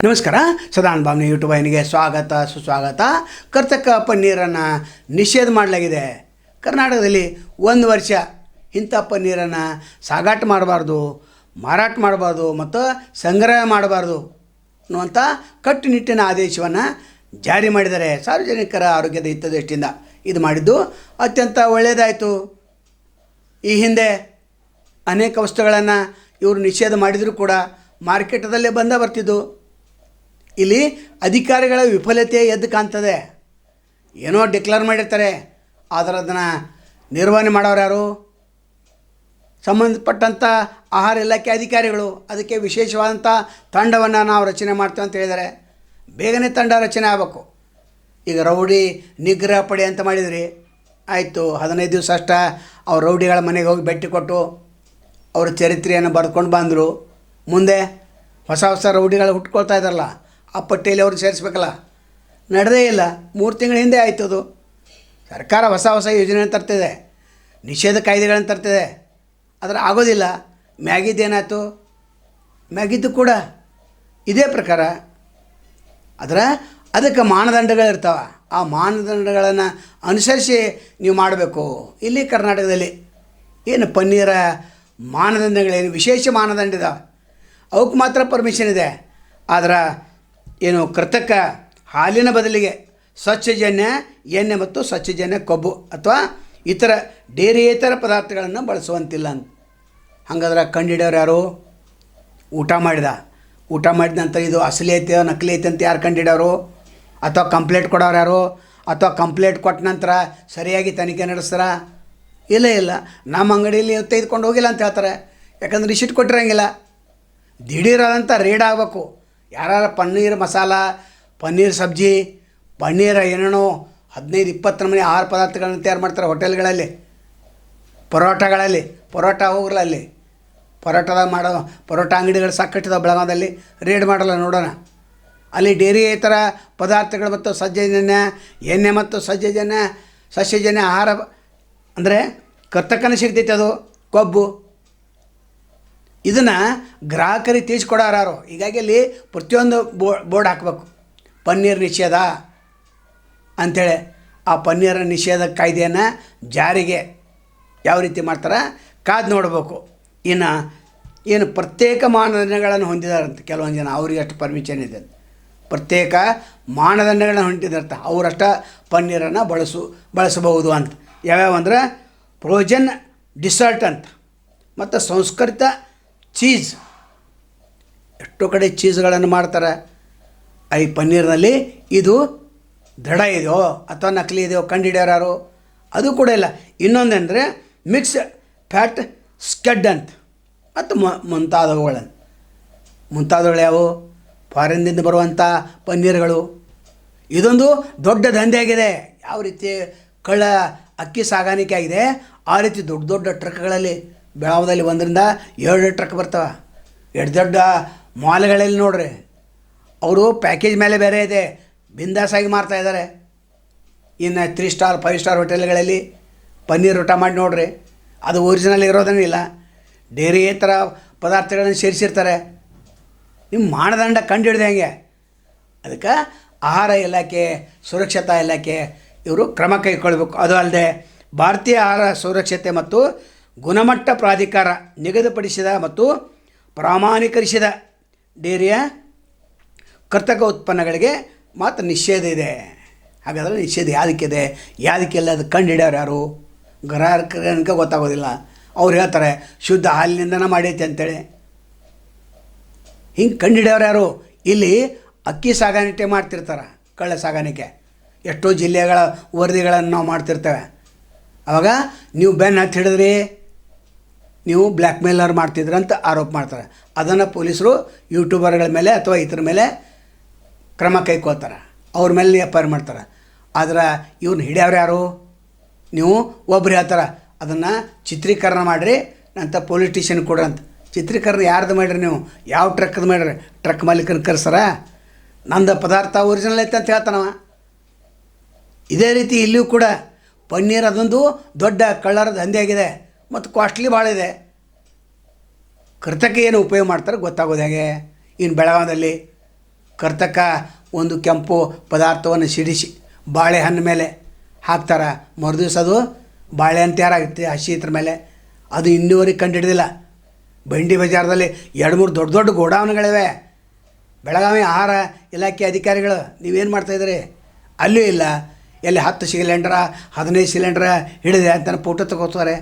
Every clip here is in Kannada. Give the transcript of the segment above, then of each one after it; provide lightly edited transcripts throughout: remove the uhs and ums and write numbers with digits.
ನಮಸ್ಕಾರ. ಸದಾನ್ ಬಾಮ್ನಿ ಯೂಟ್ಯೂಬ್ ವಾಹಿನಿಗೆ ಸ್ವಾಗತ ಸುಸ್ವಾಗತ. ಕರ್ತಕ ಪನ್ನೀರನ್ನು ನಿಷೇಧ ಮಾಡಲಾಗಿದೆ. ಕರ್ನಾಟಕದಲ್ಲಿ 1 ವರ್ಷ ಇಂಥ ಪನ್ನೀರನ್ನು ಸಾಗಾಟ ಮಾಡಬಾರ್ದು, ಮಾರಾಟ ಮಾಡಬಾರ್ದು ಮತ್ತು ಸಂಗ್ರಹ ಮಾಡಬಾರ್ದು ಅನ್ನುವಂಥ ಕಟ್ಟುನಿಟ್ಟಿನ ಆದೇಶವನ್ನು ಜಾರಿ ಮಾಡಿದ್ದಾರೆ. ಸಾರ್ವಜನಿಕರ ಆರೋಗ್ಯದ ಹಿತದೃಷ್ಟಿಯಿಂದ ಇದು ಮಾಡಿದ್ದು ಅತ್ಯಂತ ಒಳ್ಳೆಯದಾಯಿತು. ಈ ಹಿಂದೆ ಅನೇಕ ವಸ್ತುಗಳನ್ನು ಇವರು ನಿಷೇಧ ಮಾಡಿದರೂ ಕೂಡ ಮಾರ್ಕೆಟದಲ್ಲೇ ಬರ್ತಿದ್ದು. ಇಲ್ಲಿ ಅಧಿಕಾರಿಗಳ ವಿಫಲತೆ ಎದ್ದು ಕಾಣ್ತದೆ. ಏನೋ ಡಿಕ್ಲೇರ್ ಮಾಡಿರ್ತಾರೆ, ಆದರೆ ಅದನ್ನು ನಿರ್ವಹಣೆ ಮಾಡೋರು ಯಾರು? ಸಂಬಂಧಪಟ್ಟಂಥ ಆಹಾರ ಇಲಾಖೆ ಅಧಿಕಾರಿಗಳು. ಅದಕ್ಕೆ ವಿಶೇಷವಾದಂಥ ತಂಡವನ್ನು ನಾವು ರಚನೆ ಮಾಡ್ತೀವಿ ಅಂತ ಹೇಳಿದ್ದಾರೆ. ಬೇಗನೆ ತಂಡ ರಚನೆ ಆಗಬೇಕು. ಈಗ ರೌಡಿ ನಿಗ್ರಹ ಪಡೆ ಅಂತ ಮಾಡಿದ್ರಿ, ಆಯಿತು. 15 ದಿವಸ ಅಷ್ಟೇ ಅವ್ರು ರೌಡಿಗಳ ಮನೆಗೆ ಹೋಗಿ ಭೇಟಿ ಕೊಟ್ಟು ಅವ್ರ ಚರಿತ್ರೆಯನ್ನು ಬರೆದುಕೊಂಡು ಬಂದರು. ಮುಂದೆ ಹೊಸ ಹೊಸ ರೌಡಿಗಳು ಹುಟ್ಕೊಳ್ತಾ ಇದ್ದಾರಲ್ಲ, ಆ ಪಟ್ಟಿಯಲ್ಲಿ ಅವ್ರು ಸೇರಿಸ್ಬೇಕಲ್ಲ. ನಡೆದೇ ಇಲ್ಲ. 3 ತಿಂಗಳ ಹಿಂದೆ ಆಯ್ತದು. ಸರ್ಕಾರ ಹೊಸ ಹೊಸ ಯೋಜನೆಯನ್ನು ತರ್ತಿದೆ, ನಿಷೇಧ ಕಾಯ್ದೆಗಳನ್ನು ತರ್ತಿದೆ, ಆದರೆ ಆಗೋದಿಲ್ಲ. ಮ್ಯಾಗಿದ್ದೇನಾಯ್ತು? ಮ್ಯಾಗಿದ್ದು ಕೂಡ ಇದೇ ಪ್ರಕಾರ. ಅದಕ್ಕೆ ಮಾನದಂಡಗಳಿರ್ತಾವೆ. ಆ ಮಾನದಂಡಗಳನ್ನು ಅನುಸರಿಸಿ ನೀವು ಮಾಡಬೇಕು. ಇಲ್ಲಿ ಕರ್ನಾಟಕದಲ್ಲಿ ಏನು ಪನ್ನೀರ ಮಾನದಂಡಗಳೇನು ವಿಶೇಷ ಮಾನದಂಡ ಇದಾವೆ, ಅವಕ್ಕೆ ಮಾತ್ರ ಪರ್ಮಿಷನ್ ಇದೆ. ಆದರೆ ಏನು ಕೃತಕ ಹಾಲಿನ ಬದಲಿಗೆ ಸ್ವಚ್ಛಜನ್ಯ ಎಣ್ಣೆ ಮತ್ತು ಸ್ವಚ್ಛಜನ್ಯ ಕೊಬ್ಬು ಅಥವಾ ಇತರ ಡೇರಿಯೇತರ ಪದಾರ್ಥಗಳನ್ನು ಬಳಸುವಂತಿಲ್ಲ ಅಂತ. ಹಾಗಾದ್ರೆ ಕಂಡುಹಿಡಿಯೋರು ಯಾರು? ಊಟ ಮಾಡಿದ ನಂತರ ಇದು ಅಸಲಿ ಐತೆ ನಕಲಿ ಐತೆ ಅಂತ ಯಾರು ಕಂಡುಹಿಡಿಯೋರು? ಅಥವಾ ಕಂಪ್ಲೇಂಟ್ ಕೊಡೋರು ಯಾರು? ಅಥವಾ ಕಂಪ್ಲೇಂಟ್ ಕೊಟ್ಟ ನಂತರ ಸರಿಯಾಗಿ ತನಿಖೆ ನಡೆಸ್ತಾರ? ಇಲ್ಲ. ನಮ್ಮ ಅಂಗಡಿಯಲ್ಲಿ ತೆಗೆದುಕೊಂಡು ಹೋಗಿಲ್ಲ ಅಂತ ಹೇಳ್ತಾರೆ. ಯಾಕಂದ್ರೆ ರಿಸಿಟ್ ಕೊಟ್ಟಿರೋಂಗಿಲ್ಲ. ದಿಢೀರಾದಂಥ ರೇಡ್ ಆಗಬೇಕು. ಯಾರು ಪನ್ನೀರ್ ಮಸಾಲ, ಪನ್ನೀರ್ ಸಬ್ಜಿ, ಪನ್ನೀರ ಏನೇನೋ 15-20 ನಮೂನೆ ಆಹಾರ ಪದಾರ್ಥಗಳನ್ನು ತಯಾರು ಮಾಡ್ತಾರೆ ಹೋಟೆಲ್ಗಳಲ್ಲಿ, ಪರೋಟ ಹೋಗ್ರಲ್ಲ. ಅಲ್ಲಿ ಪರೋಟ ಅಂಗಡಿಗಳು ಸಾಕಷ್ಟಿದಾವೆ ಬೆಳಗಾವದಲ್ಲಿ. ರೇಡ್ ಮಾಡಲ್ಲ ನೋಡೋಣ. ಅಲ್ಲಿ ಡೇರಿಯೇತರ ಪದಾರ್ಥಗಳು ಮತ್ತು ಸಸ್ಯಜನ್ಯ ಎಣ್ಣೆ ಮತ್ತು ಸಸ್ಯಜನ್ಯ ಆಹಾರ ಅಂದರೆ ಕರ್ತಕ್ಕನ ಸಿಗ್ತೈತೆ, ಅದು ಕೊಬ್ಬು. ಇದನ್ನು ಗ್ರಾಹಕರಿಗೆ ತಿಳಿಸ್ಕೊಡೋರು. ಹೀಗಾಗಿ ಅಲ್ಲಿ ಪ್ರತಿಯೊಂದು ಬೋರ್ಡ್ ಹಾಕಬೇಕು, ಪನ್ನೀರ್ ನಿಷೇಧ ಅಂಥೇಳಿ. ಆ ಪನ್ನೀರ ನಿಷೇಧ ಕಾಯ್ದೆಯನ್ನು ಜಾರಿಗೆ ಯಾವ ರೀತಿ ಮಾಡ್ತಾರೆ ಕಾದು ನೋಡಬೇಕು. ಇನ್ನು ಏನು ಪ್ರತ್ಯೇಕ ಮಾನದಂಡಗಳನ್ನು ಹೊಂದಿದಾರಂತೆ ಕೆಲವೊಂದು ಜನ, ಅವ್ರಿಗೆ ಅಷ್ಟು ಪರ್ಮಿಷನ್ ಇದೆ. ಪ್ರತ್ಯೇಕ ಮಾನದಂಡಗಳನ್ನು ಹೊಂದಿದಾರಂತ, ಅವರಷ್ಟ ಪನ್ನೀರನ್ನು ಬಳಸಬಹುದು ಅಂತ. ಯಾವ್ಯಾವ ಅಂದ್ರೆ ಫ್ರೋಜನ್ ಡಿಸರ್ಟ್ ಅಂತ, ಮತ್ತು ಸಂಸ್ಕರಿತ ಚೀಸ್. ಎಷ್ಟೋ ಕಡೆ ಚೀಸ್ಗಳನ್ನು ಮಾಡ್ತಾರೆ. ಈ ಪನ್ನೀರ್ನಲ್ಲಿ ಇದು ದೃಢ ಇದೆಯೋ ಅಥವಾ ನಕಲಿ ಇದೆಯೋ ಕಂಡುಹಿಡಿಯೋರು ಯಾರು? ಅದು ಕೂಡ ಇಲ್ಲ. ಇನ್ನೊಂದಂದರೆ ಮಿಕ್ಸ್ ಫ್ಯಾಟ್ ಸ್ಕೆಡ್ ಅಂತ ಮತ್ತು ಮುಂತಾದವುಗಳು ಯಾವುವು? ಫಾರಿನ್ದಿಂದ ಬರುವಂಥ ಪನ್ನೀರ್ಗಳು. ಇದೊಂದು ದೊಡ್ಡ ದಂಧೆ ಆಗಿದೆ. ಯಾವ ರೀತಿ ಕಳ್ಳ ಅಕ್ಕಿ ಸಾಗಾಣಿಕೆ ಆಗಿದೆ, ಆ ರೀತಿ ದೊಡ್ಡ ಟ್ರಕ್ಗಳಲ್ಲಿ ಬೆಳಗಾವದಲ್ಲಿ 1-2 ಟ್ರಕ್ ಬರ್ತವೆ. ದೊಡ್ಡ ಮಾಲ್ಗಳಲ್ಲಿ ನೋಡ್ರಿ, ಅವರು ಪ್ಯಾಕೇಜ್ ಮೇಲೆ ಬೇರೆ ಇದೆ, ಬಿಂದಾಸಾಗಿ ಮಾರ್ತಾಯಿದ್ದಾರೆ. ಇನ್ನು 3 ಸ್ಟಾರ್ 5 ಸ್ಟಾರ್ ಹೋಟೆಲ್ಗಳಲ್ಲಿ ಪನ್ನೀರ್ ಊಟ ಮಾಡಿ ನೋಡ್ರಿ, ಅದು ಒರಿಜಿನಲ್ ಇರೋದೇನಿಲ್ಲ, ಡೇರಿಯೇತರ ಪದಾರ್ಥಗಳನ್ನು ಸೇರಿಸಿರ್ತಾರೆ. ನಿಮ್ಮ ಮಾನದಂಡ ಕಂಡು ಹಿಡಿದೆ ಹೆಂಗೆ? ಅದಕ್ಕೆ ಆಹಾರ ಇಲಾಖೆ, ಸುರಕ್ಷತಾ ಇಲಾಖೆ ಇವರು ಕ್ರಮ ಕೈಗೊಳ್ಳಬೇಕು. ಅದು ಅಲ್ಲದೆ ಭಾರತೀಯ ಆಹಾರ ಸುರಕ್ಷತೆ ಮತ್ತು ಗುಣಮಟ್ಟ ಪ್ರಾಧಿಕಾರ ನಿಗದಿಪಡಿಸಿದ ಮತ್ತು ಪ್ರಮಾಣೀಕರಿಸಿದ ಡೇರಿಯ ಕರ್ತಕ ಉತ್ಪನ್ನಗಳಿಗೆ ಮಾತ್ರ ನಿಷೇಧ ಇದೆ. ಹಾಗಾದರೆ ನಿಷೇಧ ಯಾವುದಕ್ಕೆಲ್ಲ ಅದು ಕಂಡುಹಿಡಿಯೋರು ಯಾರು? ಗ್ರಾಹಕರಿಗೆ ಗೊತ್ತಾಗೋದಿಲ್ಲ. ಅವ್ರು ಹೇಳ್ತಾರೆ ಶುದ್ಧ ಹಾಲಿನಿಂದನೇ ಮಾಡೈತೆ ಅಂತೇಳಿ. ಹಿಂಗೆ ಕಂಡುಹಿಡಿಯೋರು ಯಾರು? ಇಲ್ಲಿ ಅಕ್ಕಿ ಸಾಗಾಣಿಕೆ ಮಾಡ್ತಿರ್ತಾರೆ, ಕಳ್ಳ ಸಾಗಾಣಿಕೆ. ಎಷ್ಟೋ ಜಿಲ್ಲೆಗಳ ವರದಿಗಳನ್ನು ನಾವು ಮಾಡ್ತಿರ್ತೇವೆ. ಆವಾಗ ನೀವು ಬೆನ್ನು ಹತ್ತಿ ಹಿಡಿದ್ರಿ, ನೀವು ಬ್ಲ್ಯಾಕ್ ಮೇಲರ್ ಮಾಡ್ತಿದ್ರಿ ಅಂತ ಆರೋಪ ಮಾಡ್ತಾರೆ. ಅದನ್ನು ಪೊಲೀಸರು ಯೂಟ್ಯೂಬರ್ಗಳ ಮೇಲೆ ಅಥವಾ ಇತರ ಮೇಲೆ ಕ್ರಮ ಕೈಗೊಳ್ತಾರೆ, ಅವ್ರ ಮೇಲೆ ಎಫ್.ಐ.ಆರ್ ಮಾಡ್ತಾರೆ. ಆದ್ರೆ ಇವ್ನ ಹಿಡಿಯೋರು ಯಾರು? ನೀವು ಒಬ್ರು ಹೇಳ್ತಾರೆ ಅದನ್ನು ಚಿತ್ರೀಕರಣ ಮಾಡಿರಿ ನಂತರ ಪೊಲೀಸ್ ಸ್ಟೇಷನ್ ಕೊಡ್ರಿ ಅಂತ. ಚಿತ್ರೀಕರಣ ಯಾರ್ದು ಮಾಡಿರಿ? ನೀವು ಯಾವ ಟ್ರಕ್ದು ಮಾಡಿರಿ? ಟ್ರಕ್ ಮಾಲೀಕನ ಕರೆಸ್ತಾರ? ನಂದು ಪದಾರ್ಥ ಒರಿಜಿನಲ್ ಐತೆ ಅಂತ ಹೇಳ್ತಾನವ. ಇದೇ ರೀತಿ ಇಲ್ಲಿಯೂ ಕೂಡ ಪನ್ನೀರ್ ಅದೊಂದು ದೊಡ್ಡ ಕಳ್ಳರ ದಂಧೆ ಆಗಿದೆ ಮತ್ತು ಕಾಸ್ಟ್ಲಿ ಭಾಳ ಇದೆ. ಕೃತಕ ಏನು ಉಪಯೋಗ ಮಾಡ್ತಾರೆ ಗೊತ್ತಾಗೋದು ಹೇಗೆ? ಇನ್ನು ಬೆಳಗಾವದಲ್ಲಿ ಕರ್ತಕ ಒಂದು ಕೆಂಪು ಪದಾರ್ಥವನ್ನು ಸಿಡಿಸಿ ಬಾಳೆಹಣ್ಣು ಮೇಲೆ ಹಾಕ್ತಾರೆ. ಮರುದಿವ್ಸ ಅದು ಬಾಳೆಹಣ್ಣು ತಯಾರಾಗುತ್ತೆ ಹಸಿ ಇದ್ರ ಮೇಲೆ. ಅದು ಇನ್ನೂವರೆಗೆ ಕಂಡುಹಿಡಿದಿಲ್ಲ. ಬಂಡಿ ಬಜಾರದಲ್ಲಿ 2-3 ದೊಡ್ಡ ದೊಡ್ಡ ಗೋಡೌನ್ಗಳಿವೆ. ಬೆಳಗಾವಿ ಆಹಾರ ಇಲಾಖೆ ಅಧಿಕಾರಿಗಳು ನೀವೇನು ಮಾಡ್ತಾಯಿದ್ರಿ? ಅಲ್ಲೂ ಇಲ್ಲ. ಎಲ್ಲಿ 10 ಸಿಲಿಂಡ್ರ 15 ಸಿಲಿಂಡ್ರ ಹಿಡಿದೆ ಅಂತ ಫೋಟೋ ತಗೋತಾರೆ.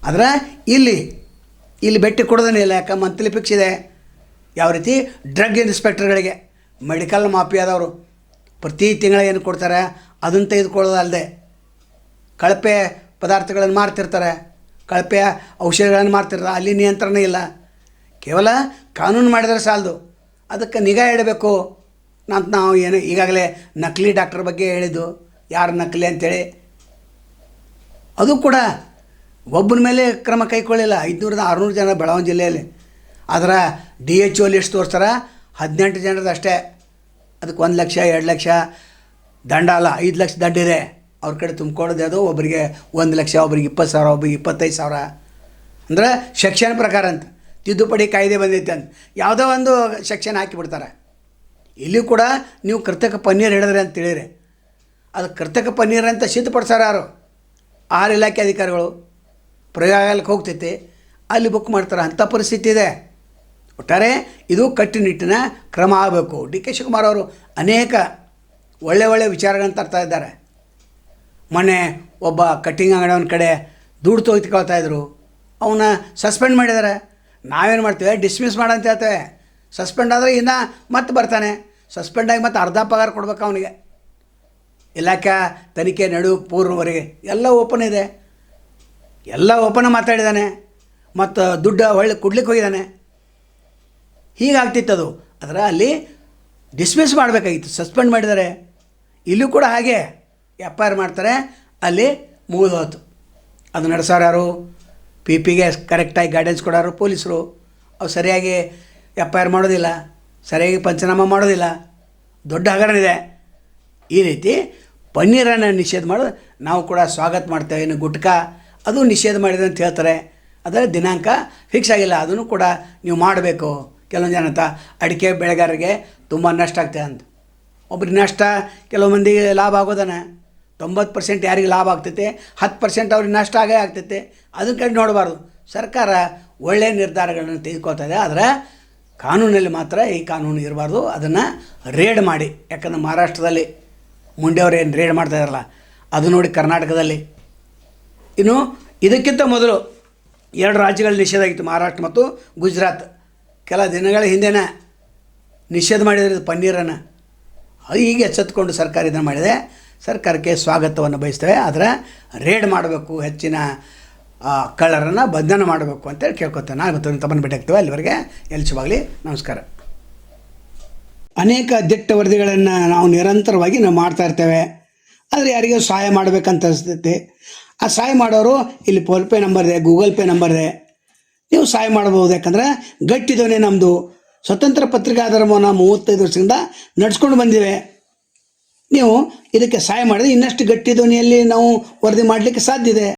ಆದರೆ ಇಲ್ಲಿ ಭೇಟಿ ಕೊಡೋದೇ ಇಲ್ಲ. ಯಾಕೆ ಮಂತ್ಲಿ ಫಿಕ್ಸ್ ಇದೆ. ಯಾವ ರೀತಿ ಡ್ರಗ್ ಇನ್ಸ್ಪೆಕ್ಟರ್ಗಳಿಗೆ ಮೆಡಿಕಲ್ ಮಾಫಿಯಾದವರು ಪ್ರತಿ ತಿಂಗಳ ಏನು ಕೊಡ್ತಾರೆ ಅದನ್ನು ತೆಗೆದುಕೊಳ್ಳೋದಲ್ಲದೆ ಕಳಪೆ ಪದಾರ್ಥಗಳನ್ನು ಮಾರ್ತಿರ್ತಾರೆ, ಕಳಪೆ ಔಷಧಿಗಳನ್ನು ಮಾರ್ತಿರ್ತಾರೆ. ಅಲ್ಲಿ ನಿಯಂತ್ರಣ ಇಲ್ಲ. ಕೇವಲ ಕಾನೂನು ಮಾಡಿದರೆ ಸಾಲದು, ಅದಕ್ಕೆ ನಿಗಾ ಇಡಬೇಕು. ನಾವು ಏನು ಈಗಾಗಲೇ ನಕಲಿ ಡಾಕ್ಟರ್ ಬಗ್ಗೆ ಹೇಳಿದ್ದು, ಯಾರು ನಕಲಿ ಅಂಥೇಳಿ. ಅದು ಕೂಡ ಒಬ್ಬನ ಮೇಲೆ ಕ್ರಮ ಕೈಗೊಳ್ಳಿಲ್ಲ. 500-600 ಜನ ಬೆಳಗಾವಿ ಜಿಲ್ಲೆಯಲ್ಲಿ. ಅದರ DHO ಲಿಸ್ಟ್ ತೋರಿಸ್ತಾರೆ 18 ಜನರದ್ದು ಅಷ್ಟೇ. ಅದಕ್ಕೆ 1 ಲಕ್ಷ 2 ಲಕ್ಷ ದಂಡ ಅಲ್ಲ, 5 ಲಕ್ಷ ದಂಡ ಇದೆ. ಅವ್ರ ಕಡೆ ತುಂಬಿಕೊಳ್ಳೋದು ಅದು ಒಬ್ಬರಿಗೆ 1 ಲಕ್ಷ, ಒಬ್ರಿಗೆ 20,000, ಒಬ್ಬರಿಗೆ 25,000. ಅಂದರೆ ಸೆಕ್ಷನ್ ಪ್ರಕಾರ ಅಂತ ತಿದ್ದುಪಡಿ ಕಾಯ್ದೆ ಬಂದೈತೆ ಅಂತ ಯಾವುದೋ ಒಂದು ಸೆಕ್ಷನ್ ಹಾಕಿಬಿಡ್ತಾರೆ. ಇಲ್ಲಿ ಕೂಡ ನೀವು ಕೃತಕ ಪನ್ನೀರ್ ಹಿಡಿದ್ರಿ ಅಂತ ತಿಳಿರಿ. ಅದು ಕೃತಕ ಪನ್ನೀರ್ ಅಂತ ಸಿದ್ಧಪಡಿಸ್ಯಾರ ಯಾರು? ಆಹಾರ ಇಲಾಖೆ ಅಧಿಕಾರಿಗಳು. ಪ್ರಯೋಗಾಲಯಕ್ಕೆ ಹೋಗ್ತೈತಿ, ಅಲ್ಲಿ ಬುಕ್ ಮಾಡ್ತಾರೆ. ಅಂಥ ಪರಿಸ್ಥಿತಿ ಇದೆ. ಒಟ್ಟಾರೆ ಇದು ಕಟ್ಟುನಿಟ್ಟಿನ ಕ್ರಮ ಆಗಬೇಕು. DK ಶಿವಕುಮಾರ್ ಅವರು ಅನೇಕ ಒಳ್ಳೆ ವಿಚಾರಗಳನ್ನು ತರ್ತಾ ಇದ್ದಾರೆ. ಮೊನ್ನೆ ಒಬ್ಬ ಕಟ್ಟಿಂಗ್ ಅಂಗಡಿಯವನ ಕಡೆ ದುಡ್ಡು ತೆಗೆದುಕೊಳ್ತಾಯಿದ್ರು, ಅವನ್ನ ಸಸ್ಪೆಂಡ್ ಮಾಡಿದ್ದಾರೆ. ನಾವೇನು ಮಾಡ್ತೇವೆ? ಡಿಸ್ಮಿಸ್ ಮಾಡಂತ ಹೇಳ್ತೇವೆ. ಸಸ್ಪೆಂಡ್ ಆದರೆ ಇನ್ನು ಮತ್ತೆ ಬರ್ತಾನೆ. ಸಸ್ಪೆಂಡ್ ಆಗಿ ಮತ್ತೆ ಅರ್ಧ ಪಗಾರ ಕೊಡ್ಬೇಕು ಅವನಿಗೆ. ಇಲಾಖೆ ತನಿಖೆ ಪೂರ್ವವರೆಗೆ ಎಲ್ಲ ಓಪನ್ ಇದೆ. ಎಲ್ಲ ಓಪನ್ ಮಾತಾಡಿದ್ದಾನೆ. ಮತ್ತು ದುಡ್ಡು ಹೊಳ್ಳಿ ಕೊಡ್ಲಿಕ್ಕೆ ಹೋಗಿದ್ದಾನೆ. ಹೀಗಾಗ್ತಿತ್ತು ಅದು. ಆದರೆ ಅಲ್ಲಿ ಡಿಸ್ಮಿಸ್ ಮಾಡಬೇಕಾಗಿತ್ತು, ಸಸ್ಪೆಂಡ್ ಮಾಡಿದ್ದಾರೆ. ಇಲ್ಲೂ ಕೂಡ ಹಾಗೆ FIR ಮಾಡ್ತಾರೆ. ಅಲ್ಲಿ ಮುಗಿದು ಹೋಯ್ತು. ಅದು ನಡೆಸೋರು ಯಾರು? ಪಿಗೆ ಕರೆಕ್ಟಾಗಿ ಗೈಡೆನ್ಸ್ ಕೊಡೋರು ಪೊಲೀಸರು. ಅವು ಸರಿಯಾಗಿ FIR ಮಾಡೋದಿಲ್ಲ, ಸರಿಯಾಗಿ ಪಂಚನಾಮ ಮಾಡೋದಿಲ್ಲ. ದೊಡ್ಡ ಹಗರಣ ಇದೆ. ಈ ರೀತಿ ಪನ್ನೀರನ್ನು ನಿಷೇಧ ಮಾಡೋದು ನಾವು ಕೂಡ ಸ್ವಾಗತ ಮಾಡ್ತೇವೆ. ಇನ್ನು ಗುಟ್ಕಾ ಅದು ನಿಷೇಧ ಮಾಡಿದೆ ಅಂತ ಹೇಳ್ತಾರೆ. ಅದರ ದಿನಾಂಕ ಫಿಕ್ಸ್ ಆಗಿಲ್ಲ. ಅದನ್ನು ಕೂಡ ನೀವು ಮಾಡಬೇಕು. ಕೆಲವೊಂದು ಜನ ಅಡಿಕೆ ಬೆಳೆಗಾರರಿಗೆ ತುಂಬ ನಷ್ಟ ಆಗ್ತದೆ ಅಂತ. ಒಬ್ರಿಗೆ ನಷ್ಟ, ಕೆಲವು ಮಂದಿಗೆ ಲಾಭ ಆಗೋದನ್ನ. 90% ಯಾರಿಗೆ ಲಾಭ ಆಗ್ತೈತೆ, 10% ಅವ್ರಿಗೆ ನಷ್ಟ ಆಗೇ ಆಗ್ತೈತೆ. ಅದನ್ನ ಕಡೆ ನೋಡಬಾರ್ದು. ಸರ್ಕಾರ ಒಳ್ಳೆಯ ನಿರ್ಧಾರಗಳನ್ನು ತೆಗೆದುಕೊಳ್ತಾ ಇದೆ. ಆದರೆ ಕಾನೂನಲ್ಲಿ ಮಾತ್ರ ಈ ಕಾನೂನು ಇರಬಾರ್ದು. ಅದನ್ನು ರೇಡ್ ಮಾಡಿ, ಯಾಕಂದರೆ ಮಹಾರಾಷ್ಟ್ರದಲ್ಲಿ ಮುಂಡೆಯವರು ಏನು ರೇಡ್ ಮಾಡ್ತಾಯಿದಾರಲ್ಲ ಅದು ನೋಡಿ ಕರ್ನಾಟಕದಲ್ಲಿ. ಇನ್ನು ಇದಕ್ಕಿಂತ ಮೊದಲು 2 ರಾಜ್ಯಗಳಲ್ಲಿ ನಿಷೇಧ ಆಗಿತ್ತು, ಮಹಾರಾಷ್ಟ್ರ ಮತ್ತು ಗುಜರಾತ್. ಕೆಲ ದಿನಗಳ ಹಿಂದೆನೇ ನಿಷೇಧ ಮಾಡಿದರೆ ಪನ್ನೀರನ್ನು. ಹೀಗೆ ಎಚ್ಚೆತ್ತುಕೊಂಡು ಸರ್ಕಾರ ಇದನ್ನು ಮಾಡಿದೆ. ಸರ್ಕಾರಕ್ಕೆ ಸ್ವಾಗತವನ್ನು ಬಯಸ್ತೇವೆ. ಆದರೆ ರೇಡ್ ಮಾಡಬೇಕು, ಹೆಚ್ಚಿನ ಕಳ್ಳರನ್ನು ಬಂಧನ ಮಾಡಬೇಕು ಅಂತೇಳಿ ಕೇಳ್ಕೊತೇವೆ. ನಾವು ಇವತ್ತು ತಮ್ಮನ್ನು ಭೇಟಿ ಆಗ್ತೇವೆ. ಅಲ್ಲಿವರೆಗೆ ಶುಭವಾಗಲಿ. ನಮಸ್ಕಾರ. ಅನೇಕ ದಿಟ್ಟ ವರದಿಗಳನ್ನು ನಾವು ನಿರಂತರವಾಗಿ ಮಾಡ್ತಾ ಇರ್ತೇವೆ. ಆದರೆ ಯಾರಿಗೂ ಸಹಾಯ ಮಾಡಬೇಕಂತ ಅನಿಸ್ತೈತಿ. ಆ ಸಹಾಯ ಮಾಡೋರು ಇಲ್ಲಿ ಫೋನ್ಪೇ ನಂಬರ್ ಇದೆ, ಗೂಗಲ್ ಪೇ ನಂಬರ್ ಇದೆ, ನೀವು ಸಹಾಯ ಮಾಡ್ಬೋದು. ಯಾಕಂದರೆ ಗಟ್ಟಿದವನೇ ನಮ್ಮದು. ಸ್ವತಂತ್ರ ಪತ್ರಿಕಾಧರ್ಮವನ್ನು 35 ವರ್ಷದಿಂದ ನಡೆಸ್ಕೊಂಡು ಬಂದಿವೆ. ನೀವು ಇದಕ್ಕೆ ಸಹಾಯ ಮಾಡಿದ್ರೆ ಇನ್ನಷ್ಟು ಗಟ್ಟಿ ಧ್ವನಿಯಲ್ಲಿ ನಾವು ವರದಿ ಮಾಡಲಿಕ್ಕೆ ಸಾಧ್ಯ ಇದೆ.